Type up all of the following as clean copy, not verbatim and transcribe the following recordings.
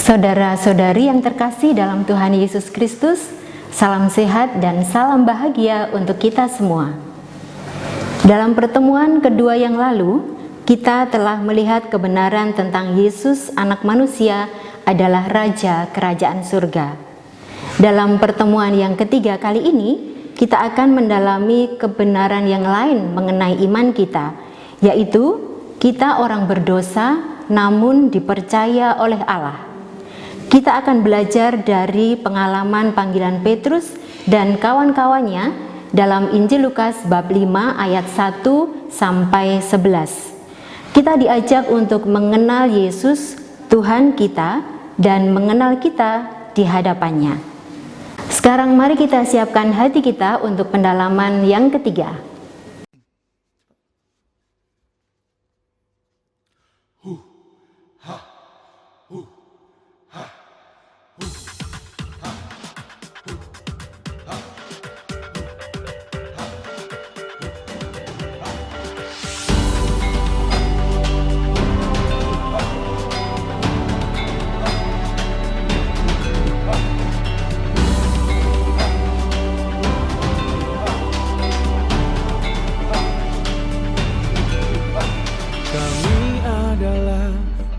Saudara-saudari yang terkasih dalam Tuhan Yesus Kristus, salam sehat dan salam bahagia untuk kita semua. Dalam pertemuan kedua yang lalu, kita telah melihat kebenaran tentang Yesus anak manusia adalah Raja Kerajaan Surga. Dalam pertemuan yang ketiga kali ini, kita akan mendalami kebenaran yang lain mengenai iman kita, yaitu kita orang berdosa namun dipercaya oleh Allah. Kita akan belajar dari pengalaman panggilan Petrus dan kawan-kawannya dalam Injil Lukas bab 5 ayat 1 sampai 11. Kita diajak untuk mengenal Yesus, Tuhan kita, dan mengenal kita di hadapannya. Sekarang mari kita siapkan hati kita untuk pendalaman yang ketiga.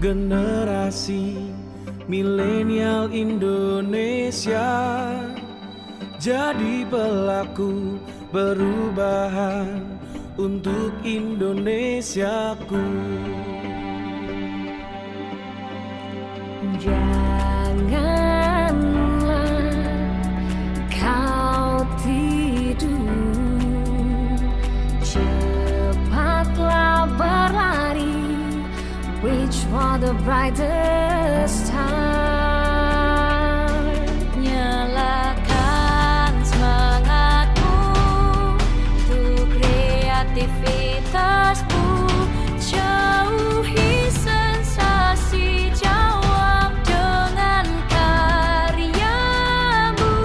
Generasi milenial Indonesia, jadi pelaku perubahan untuk Indonesiaku. Janganlah kau tidur, cepatlah berlari, reach for the brightest star. Nyalakan semangatmu untuk kreativitasmu, jauhi sensasi, jawab dengan karyamu.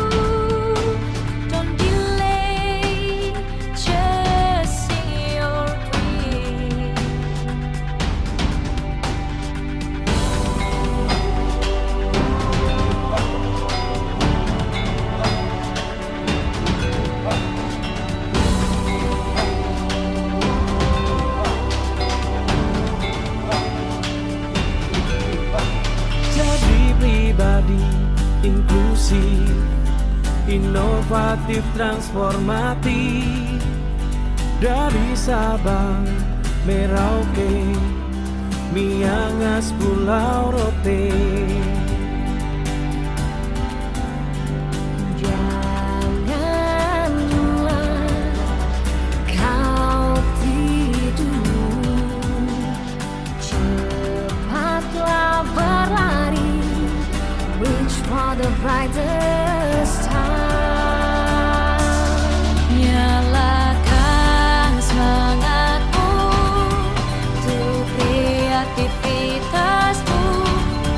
Don't delay, chasing your dream. Pribadi inklusif, inovatif, transformatif, dari Sabang, Merauke, Miangas, Pulau Rote. Janganlah kau tidur, cepatlah berlari, reach for the brightest star. Nyalakan semangatmu untuk kreativitasmu,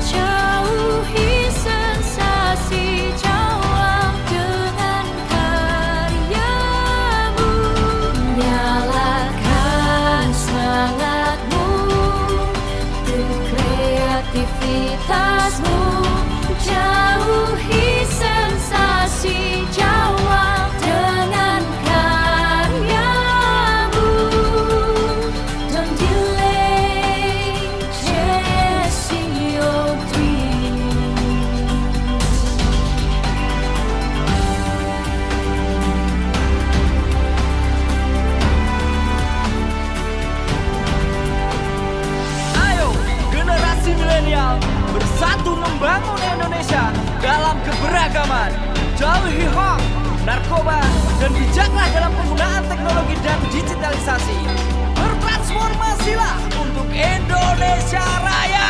jauhi sensasi, jawab dengan karyamu. Nyalakan semangatmu untuk kreativitasmu, jauhi sensasi, jawab dengan karyamu. Don't delay, chasing your dreams. Ayo, generasi milenial, bersatu membangun Indonesia dalam keberagaman. Jauhi hoax, narkoba, dan bijaklah dalam penggunaan teknologi dan digitalisasi. Bertransformasilah untuk Indonesia Raya.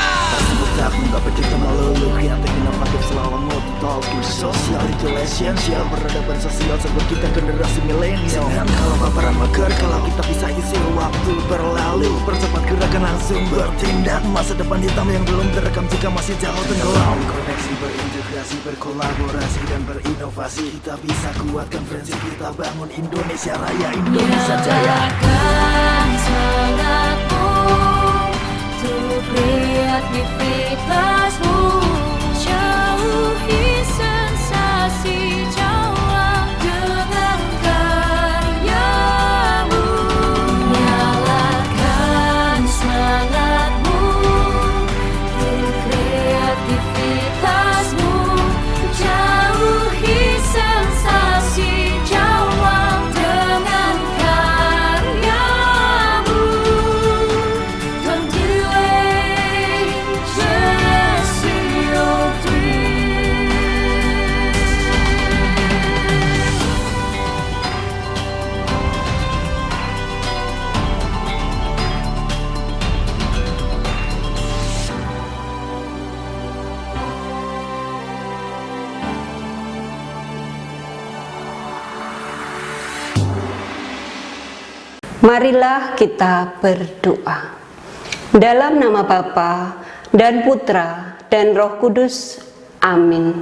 Aku gak begitu melulu, kreatif, inovatif, selalu multitasking. Social itu esensial, peradaban sosial sebab kita generasi milenial. Jangan kalau paparan mager, kalau kita bisa isi waktu berlalu. Percepat gerakan langsung bertindak, masa depan hitam yang belum terekam jika masih jauh tenggelam. Koneksi berintegrasi, berkolaborasi dan berinovasi, kita bisa kuatkan prinsip, kita bangun Indonesia Raya, Indonesia Jaya. Nyalakan semangatmu untuk kreativitasmu, Marilah kita berdoa. Dalam nama Bapa dan Putra dan Roh Kudus. Amin.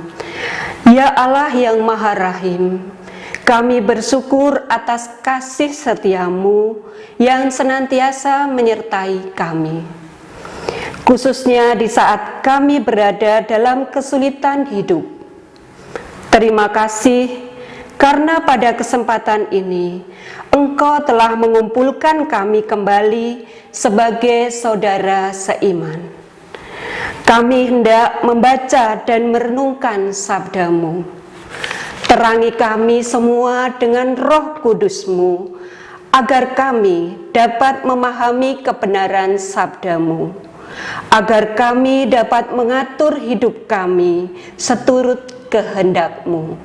Ya Allah yang Maha Rahim, kami bersyukur atas kasih setiamu yang senantiasa menyertai kami. Khususnya di saat kami berada dalam kesulitan hidup. Terima kasih karena pada kesempatan ini Engkau telah mengumpulkan kami kembali sebagai saudara seiman. Kami hendak membaca dan merenungkan sabda-Mu. Terangi kami semua dengan Roh Kudus-Mu, agar kami dapat memahami kebenaran sabda-Mu, agar kami dapat mengatur hidup kami seturut kehendak-Mu.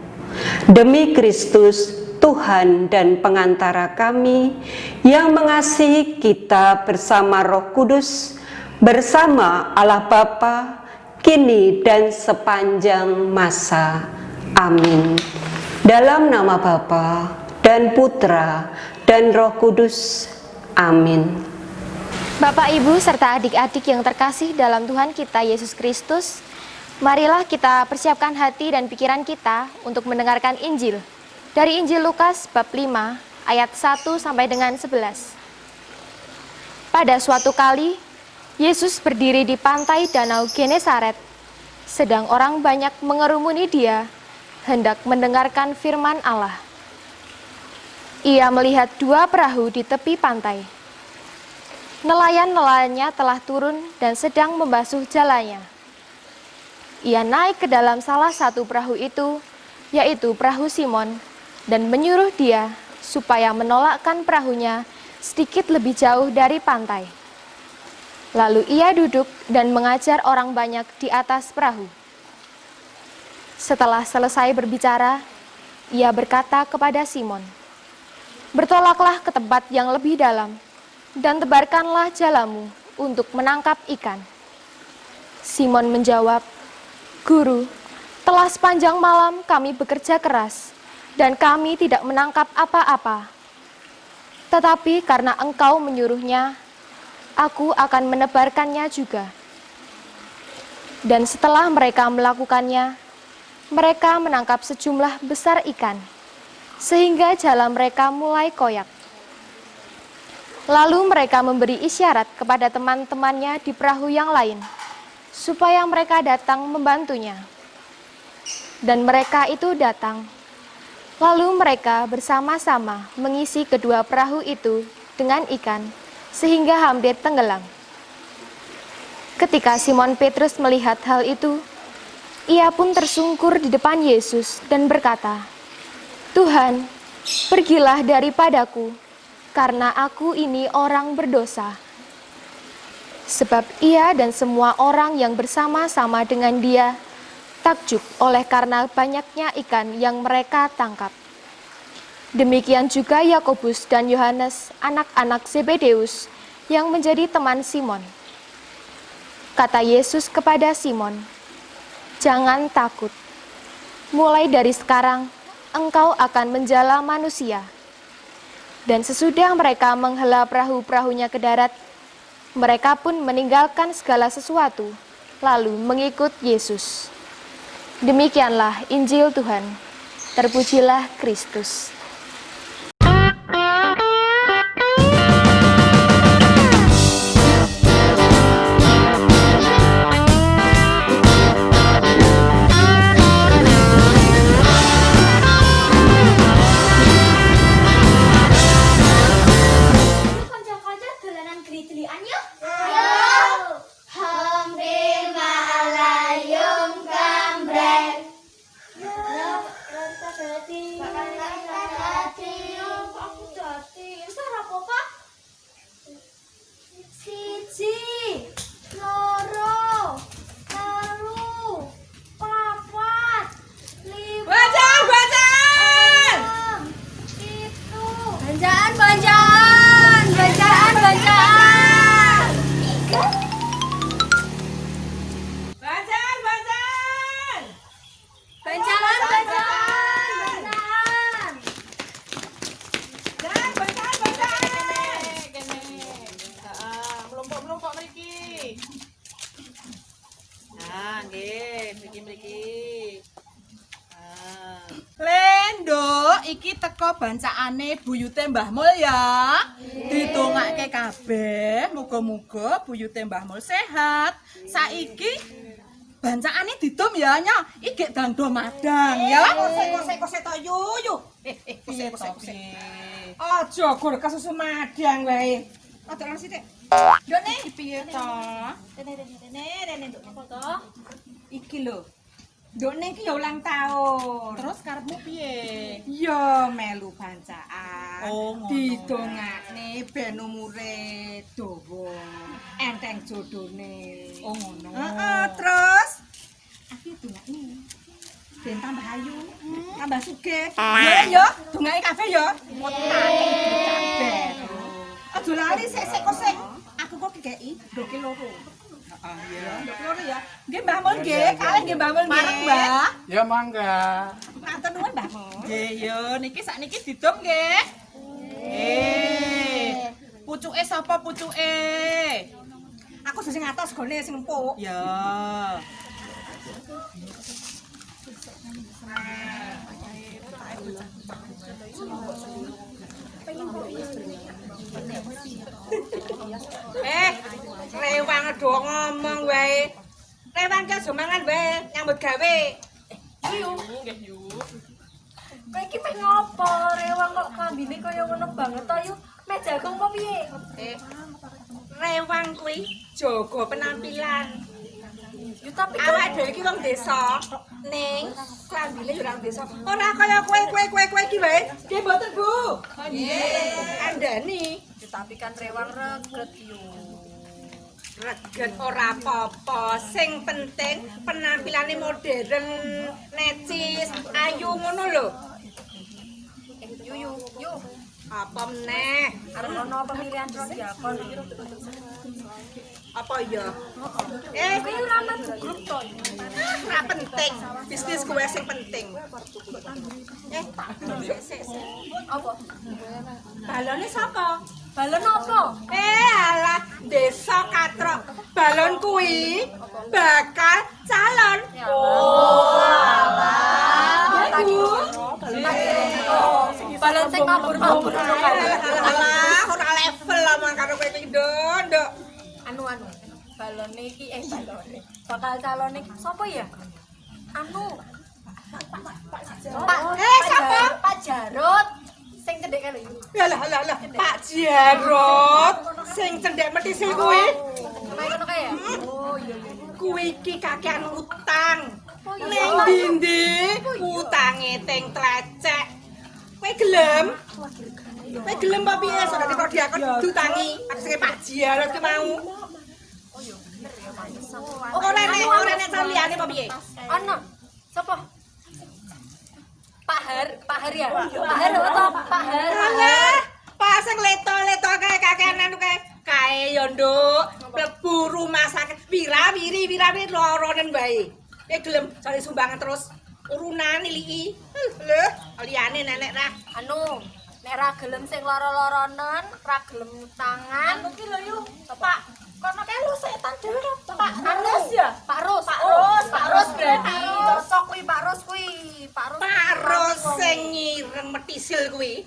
Demi Kristus, Tuhan dan pengantara kami, yang mengasihi kita bersama Roh Kudus, bersama Allah Bapa, kini dan sepanjang masa. Amin. Dalam nama Bapa dan Putra dan Roh Kudus. Amin. Bapak, Ibu, serta adik-adik yang terkasih dalam Tuhan kita Yesus Kristus, marilah kita persiapkan hati dan pikiran kita untuk mendengarkan Injil. Dari Injil Lukas bab 5 ayat 1 sampai dengan 11. Pada suatu kali, Yesus berdiri di pantai Danau Genesaret, sedang orang banyak mengerumuni Dia, hendak mendengarkan firman Allah. Ia melihat 2 perahu di tepi pantai. Nelayan-nelayannya telah turun dan sedang membasuh jalannya. Ia naik ke dalam salah satu perahu itu, yaitu perahu Simon, dan menyuruh dia supaya menolakkan perahunya sedikit lebih jauh dari pantai. Lalu ia duduk dan mengajar orang banyak di atas perahu. Setelah selesai berbicara, ia berkata kepada Simon, "Bertolaklah ke tempat yang lebih dalam, dan tebarkanlah jalamu untuk menangkap ikan." Simon menjawab, "Guru, telah sepanjang malam kami bekerja keras, dan kami tidak menangkap apa-apa. Tetapi karena Engkau menyuruhnya, aku akan menebarkannya juga." Dan setelah mereka melakukannya, mereka menangkap sejumlah besar ikan, sehingga jala mereka mulai koyak. Lalu mereka memberi isyarat kepada teman-temannya di perahu yang lain, supaya mereka datang membantunya. Dan mereka itu datang. Lalu mereka bersama-sama mengisi kedua perahu itu dengan ikan, sehingga hampir tenggelam. Ketika Simon Petrus melihat hal itu, ia pun tersungkur di depan Yesus dan berkata, "Tuhan, pergilah daripadaku, karena aku ini orang berdosa." Sebab ia dan semua orang yang bersama-sama dengan dia takjub oleh karena banyaknya ikan yang mereka tangkap. Demikian juga Yakobus dan Yohanes, anak-anak Zebedeus, yang menjadi teman Simon. Kata Yesus kepada Simon, "Jangan takut. Mulai dari sekarang, engkau akan menjala manusia." Dan sesudah mereka menghela perahu-perahunya ke darat, mereka pun meninggalkan segala sesuatu, lalu mengikut Yesus. Demikianlah Injil Tuhan. Terpujilah Kristus. iki teko bancaane buyute Mbah Mul ya. Ditungake kabeh, muga-muga buyute Mbah Mul sehat. Saiki bancaane ditum ya nya. Iki dangdo madang ya. Kose to yuyu. Kose. Aja gur kesusu madang wae. Adolan sithik. Dene piye to? Rene nduk to. Iki lho. Ndukne iki ya ulang tahun. Terus karepmu piye? Ya melu bancaan. Oh, ngono. Didongakne ben umure dawa. Enteng jodone. Oh ngono. Heeh, terus aku dongakne. Ben tambah ayu, tambah sugih. Ya, dongake kabeh ya. Wetake kabeh. Aja lali sik kosek. Aku kok dikeki 2 kilo. Iya, 2 kilo ya. Nggih Mbah Mul nggih, kalih nggih Mbah Mul nggih. Mareng, Mbah. Ya mangga. Matur nuwun Mbah Mul. Nggih, yo niki sakniki didum nggih. Pucuke sapa pucuke? Aku sing atos gone sing empuk. Ya. Rewang do ngomong wae. Rewang ke aja mangan wae, nyambut gawe. Kowe iki meh ngopo? Rewang kok kambine kaya ngono banget to, Yu. Meh jagung apa piye? Rewang kuwi jaga penampilan. Yu tapi Awak dhewe iki wong desa. Ning klambine yo orang desa. Ora kaya kowe iki wae. Nggih mboten, Bu. Nggih. Andani. tapi kan rewang reget Yu. Reget ora apa-apa, sing penting penampilannya modern, necis, ayu ngono lho. Yu. Apa meneh? Arep ono pemilihan prodiakon. Apa ya? Kowe ora maju grup to. Ora penting, bisnis gue sing penting. Sik. Apa? Balone sapa? Balon apa? Alah, desa Katrok. Balon kuwi bakal calon. Balon sing kabur-kabur ngono kan. Alah, ora level omong karo kowe iki ndondok. Anu. Balone iki balone. Bakal calon iki sapa ya? Anu. Sapa? Pak Jarot. Sing cendek kali. Alah, Pak Jarot sing cendek metisil kuwi. Ngono kae ya? Oh iya. Kuwi iki kakean utang. Ning ndi utange teng tlecek. Kowe gelem? Kowe gelem apa piye sok nek prodiakon diutangi sing Pak Jarot ki mau. Oh, ora nek saliyane apa piye? Ana. Sapa? Pak Har ya? Pak Har atau Pak Har? Alah, Pak sing leto-leto kae kakean anu kae yo nduk mlebu rumah sakit wiri loronen wae. Gelem cari sumbangan terus urunan niliki. Lho, liyane nenek ra. Anu, nek ra gelem sing lara-laranen, ra gelem tangan. Iki lho Yu, Pak. Kono kae lu setan dhewe to, Pak. Anus ya? Pak Ros berarti. Cocok kuwi Pak Ros kuwi. Pak Ros sing nyireng metisil kuwi.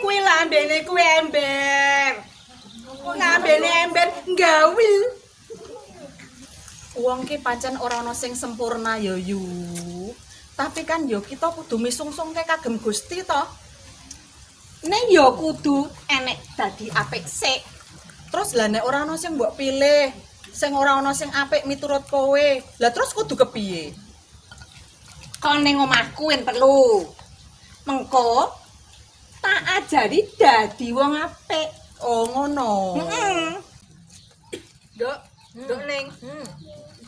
Kuwi lambene kuwi ember. Lambene ember gawil. Wong ki pancen ora ana sing sempurna ya Yu. Tapi kan ya kita kudu misungsungke kagem Gusti to. Nek ya kudu enek dadi apik sik. Terus lah nek ora ana sing mbok pilih, sing ora ana sing apik miturut kowe. Lah terus kudu kepiye? Kon ning omahku en perlu. Mengko tak ajari dadi wong apik. Oh ngono. Nduk ning.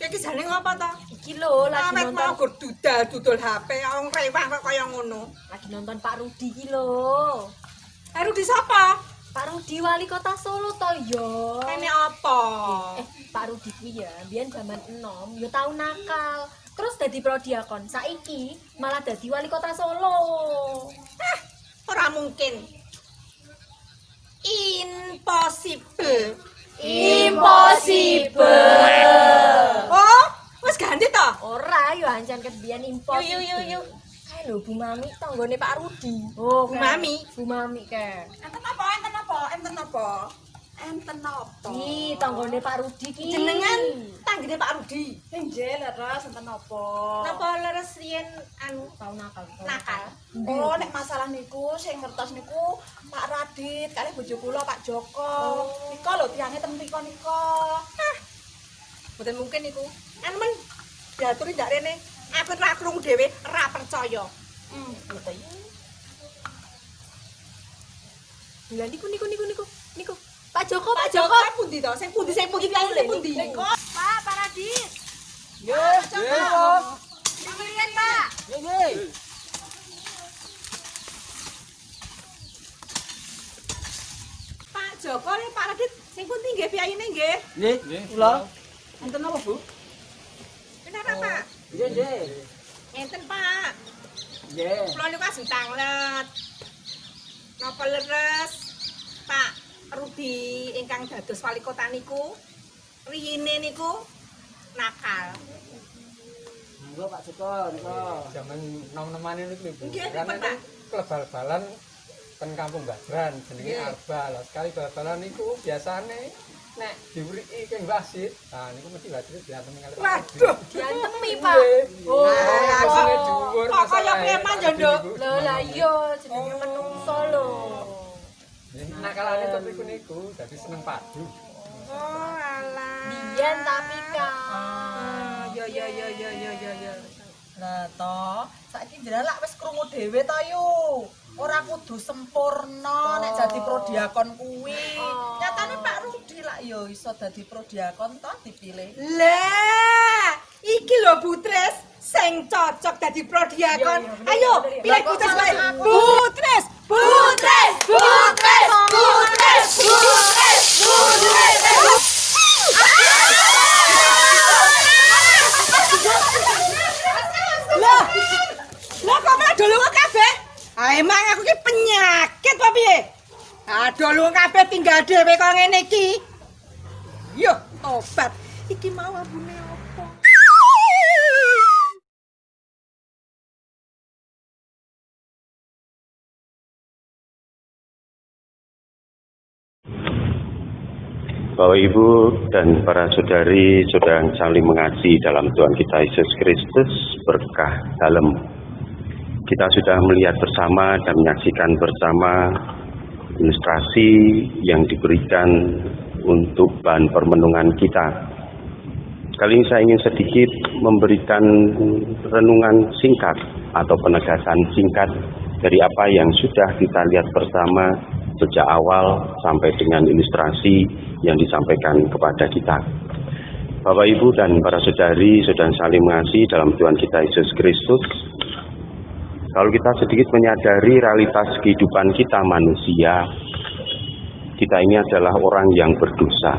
Iki jane ngopo to? Iki lho lagi Awet mau nonton. dudul HP wong rewang kok kaya ngono. Lagi nonton Pak Rudi iki lho. Rudi sapa? Pak Rudi wali kota Solo to yo. Kene apa? Pak Rudi kuwi ya, biyen zaman enom, yo tau nakal. Terus dadi prodiakon. Saiki malah dadi wali kota Solo. Ora mungkin. Impossible. Oh, wis ganti to? Ora yo ancen ket biyen impos. Yuk. lho Bu Mami tanggane Pak Rudi. Oh, Bu Mami. Bu Mami ke. Enten apa? Enten apa? Enten apa? Enten apa? Ih, tanggane Pak Rudi ki. Jenengan tanggane Pak Rudi. Nggih, leres enten apa? Napa leres riyen anu Tau nakal. nakal? Oh, nek masalah niku sing ngertos niku Pak Radit kalih bojo kula Pak Joko. Nika lho tiyange teng mriko nika. Hah. Mboten mungkin niku. Anu men diaturi ndak rene. Aku ra krungu dhewe, ra percaya. Ngerti. Lah niku. Pak Joko. Sing pundi to? Sing pundi tiyange sing pundi? Pak Radit. Nggih, nggih. Ngirian, Pak. Nggih. Pak Joko nih Pak Radit sing pundi nggih piyayine nggih? Nggih, kula. Enten apa, Bu? Bener Pak? Nggih. Enten Pak. Nggih. Kula niku ajeng tanglet. Napa leres Pak Rudi ingkang dados wali kota niku riyine niku nakal. Enggak Pak Joko, niku jaman nom-nomane niku lho Bu. Nggih, Kan pripun, itu Pak? klub bal-balan ten Kampung Badran jenenge Arba. Lah sekali bal-balan niku biasane nek diwriki keng wasit, nah niku mesti wasit diantem kali Pak. Waduh, Diantemi, Pak. Oh, masine dhuwur kok kaya preman ya, Nduk? Lho lah iya jenenge menungso lho. Nakalane tapi niku dadi seneng padu. Oh alah. Biyen tapi kan. Ya. Lah toh, saiki jenengan wis krungu dhewe to yo. Ora kudu sempurna nek dadi prodiakon kuwi. Nyatane Pak Rudi lak yo iso dadi prodiakon to dipilih. Lah, iki lho Butres sing cocok dadi prodiakon. Ayo, pilih Butres wae. Butres. Lah kok madul lunga kabeh? Ah emang aku ki penyakit apa piye? Aduh lunga kabeh tinggal dhewe kok ngene iki. Yo, tobat. Iki mau ambune apa? Bapak Ibu dan para saudari saudara yang saling mengasihi dalam Tuhan kita Yesus Kristus, berkah dalam kita sudah melihat bersama dan menyaksikan bersama ilustrasi yang diberikan untuk bahan permenungan kita. Kali ini saya ingin sedikit memberikan renungan singkat atau penegasan singkat dari apa yang sudah kita lihat bersama sejak awal sampai dengan ilustrasi yang disampaikan kepada kita. Bapak Ibu dan para saudari saudara saling mengasihi dalam Tuhan kita Yesus Kristus, kalau kita sedikit menyadari realitas kehidupan kita manusia, kita ini adalah orang yang berdosa,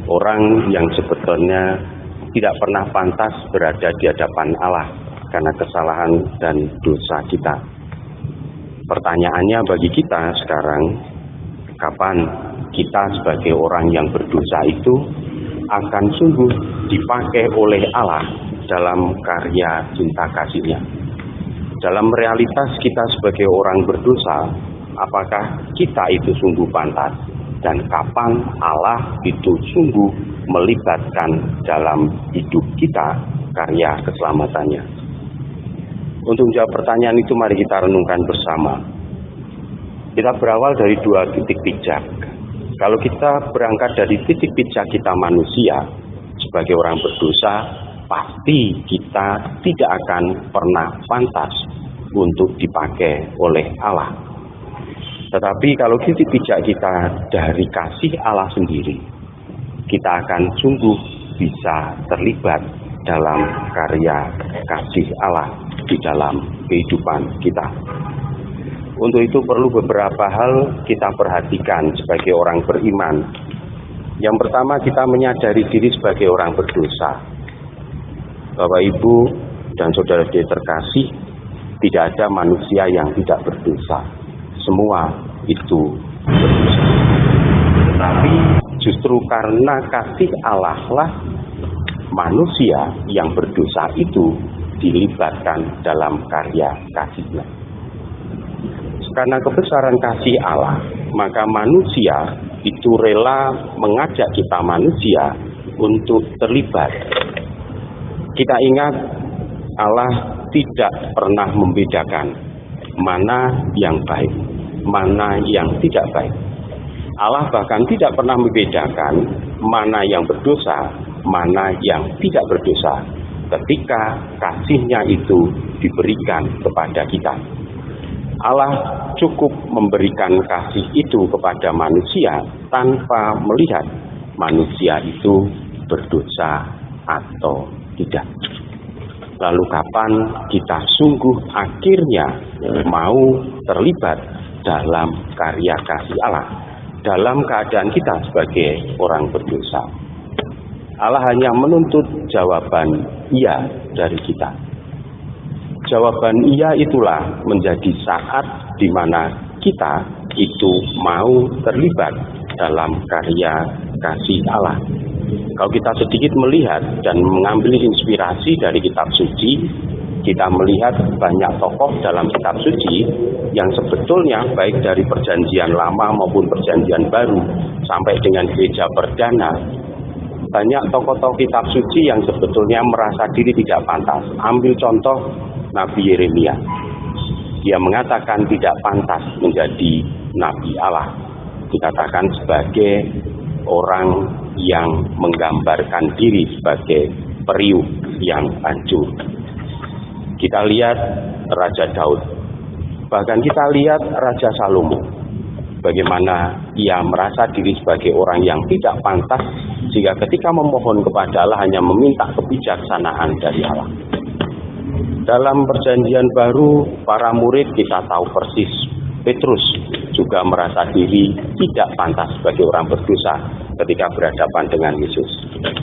orang yang sebetulnya tidak pernah pantas berada di hadapan Allah karena kesalahan dan dosa kita. Pertanyaannya bagi kita sekarang, kapan kita sebagai orang yang berdosa itu akan sungguh dipakai oleh Allah dalam karya cinta kasih-Nya? Dalam realitas kita sebagai orang berdosa, apakah kita itu sungguh pantas? Dan kapan Allah itu sungguh melibatkan dalam hidup kita karya keselamatannya? Untuk menjawab pertanyaan itu mari kita renungkan bersama. Kita berawal dari dua titik pijak. Kalau kita berangkat dari titik pijak kita manusia sebagai orang berdosa, pasti kita tidak akan pernah pantas untuk dipakai oleh Allah. Tetapi kalau titik pijak kita dari kasih Allah sendiri, kita akan sungguh bisa terlibat dalam karya kasih Allah di dalam kehidupan kita. Untuk itu perlu beberapa hal kita perhatikan sebagai orang beriman. Yang pertama, kita menyadari diri sebagai orang berdosa. Bapak Ibu dan saudara terkasih, tidak ada manusia yang tidak berdosa. Semua itu berdosa. Tetapi justru karena kasih Allah lah manusia yang berdosa itu dilibatkan dalam karya kasih-Nya. Karena kebesaran kasih Allah, maka manusia itu rela mengajak kita manusia untuk terlibat. Kita ingat Allah tidak pernah membedakan mana yang baik, mana yang tidak baik. Allah bahkan tidak pernah membedakan mana yang berdosa, mana yang tidak berdosa ketika kasih-Nya itu diberikan kepada kita. Allah cukup memberikan kasih itu kepada manusia tanpa melihat manusia itu berdosa atau tidak. Lalu kapan kita sungguh akhirnya mau terlibat dalam karya kasih Allah, dalam keadaan kita sebagai orang berdosa? Allah hanya menuntut jawaban iya dari kita. Jawaban iya itulah menjadi saat di mana kita itu mau terlibat dalam karya kasih Allah. Kalau kita sedikit melihat dan mengambil inspirasi dari kitab suci, kita melihat banyak tokoh dalam kitab suci yang sebetulnya baik dari perjanjian lama maupun perjanjian baru sampai dengan gereja perdana, banyak tokoh-tokoh kitab suci yang sebetulnya merasa diri tidak pantas. Ambil contoh Nabi Yeremia. Dia mengatakan tidak pantas menjadi Nabi Allah. Dikatakan sebagai orang yang menggambarkan diri sebagai periuk yang hancur. Kita lihat Raja Daud. Bahkan kita lihat Raja Salomo. Bagaimana ia merasa diri sebagai orang yang tidak pantas, sehingga ketika memohon kepada Allah hanya meminta kebijaksanaan dari Allah. Dalam perjanjian baru, para murid kita tahu persis, Petrus juga merasa diri tidak pantas sebagai orang berdosa ketika berhadapan dengan Yesus.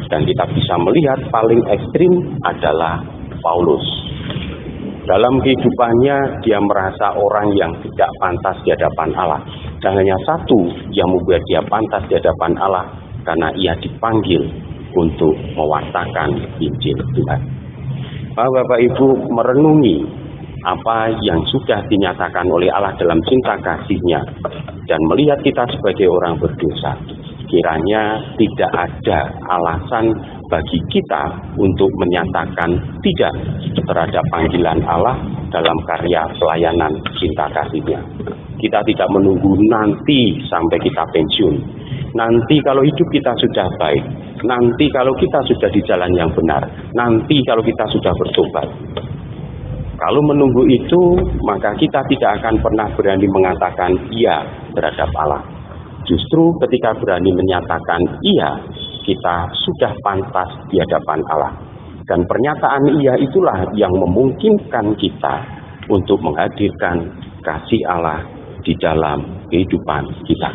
Dan kita bisa melihat paling ekstrim adalah Paulus. Dalam kehidupannya, dia merasa orang yang tidak pantas di hadapan Allah. Dan hanya satu yang membuat dia pantas di hadapan Allah, karena ia dipanggil untuk mewartakan Injil Tuhan. Bapak Ibu merenungi apa yang sudah dinyatakan oleh Allah dalam cinta kasih-Nya dan melihat kita sebagai orang berdosa. Kiranya tidak ada alasan bagi kita untuk menyatakan tidak terhadap panggilan Allah dalam karya pelayanan cinta kasih-Nya. Kita tidak menunggu nanti sampai kita pensiun. Nanti kalau hidup kita sudah baik, nanti kalau kita sudah di jalan yang benar, nanti kalau kita sudah bertobat. Kalau menunggu itu, maka kita tidak akan pernah berani mengatakan iya terhadap Allah. Justru ketika berani menyatakan iya, kita sudah pantas di hadapan Allah. Dan pernyataan iya itulah yang memungkinkan kita untuk menghadirkan kasih Allah di dalam kehidupan kita.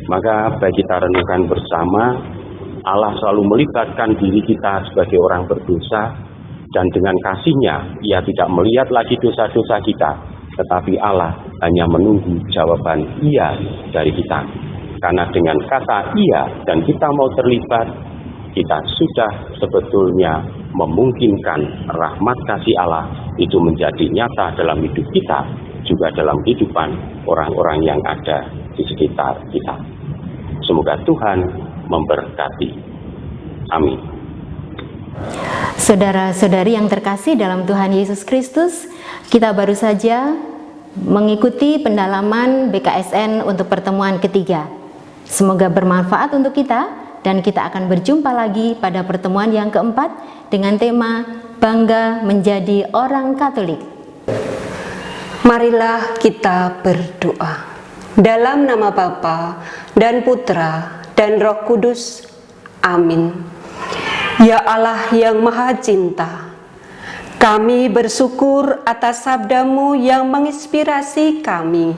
Maka baik kita renungkan bersama, Allah selalu melibatkan diri kita sebagai orang berdosa, dan dengan kasih-Nya Ia tidak melihat lagi dosa-dosa kita, tetapi Allah hanya menunggu jawaban iya dari kita. Karena dengan kata iya dan kita mau terlibat, kita sudah sebetulnya memungkinkan rahmat kasih Allah itu menjadi nyata dalam hidup kita, juga dalam kehidupan orang-orang yang ada di sekitar kita. Semoga Tuhan memberkati. Amin. Saudara-saudari yang terkasih dalam Tuhan Yesus Kristus, kita baru saja mengikuti pendalaman BKSN untuk pertemuan ketiga. Semoga bermanfaat untuk kita, dan kita akan berjumpa lagi pada pertemuan yang keempat dengan tema Bangga Menjadi Orang Katolik. Marilah kita berdoa. Dalam nama Bapa dan Putra dan Roh Kudus. Amin. Ya Allah yang Maha Cinta, kami bersyukur atas sabda-Mu yang menginspirasi kami.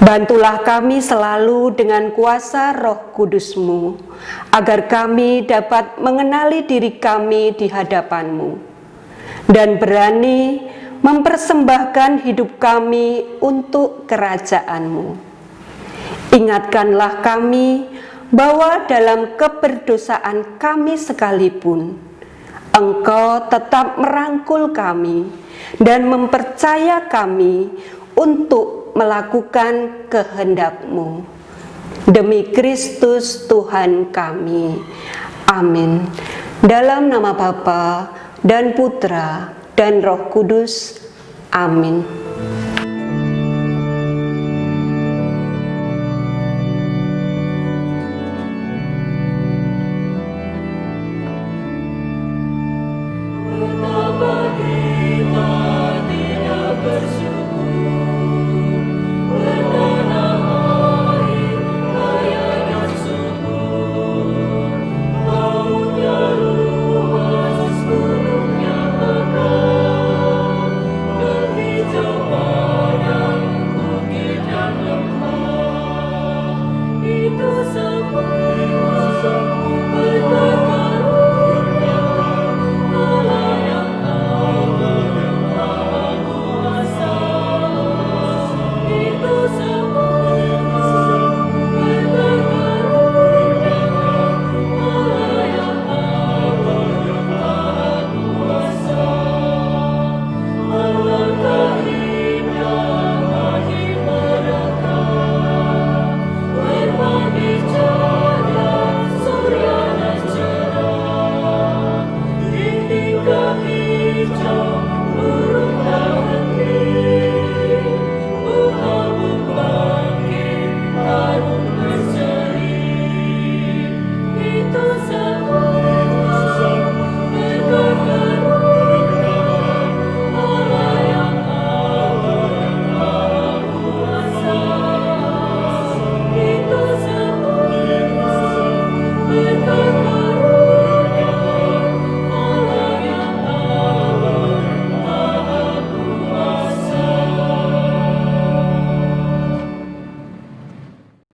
Bantulah kami selalu dengan kuasa Roh Kudus-Mu, agar kami dapat mengenali diri kami di hadapan-Mu, dan berani mempersembahkan hidup kami untuk kerajaan-Mu. Ingatkanlah kami bahwa dalam keberdosaan kami sekalipun, Engkau tetap merangkul kami dan mempercaya kami untuk melakukan kehendak-Mu. Demi Kristus Tuhan kami. Amin. Dalam nama Bapa dan Putra dan Roh Kudus. Amin.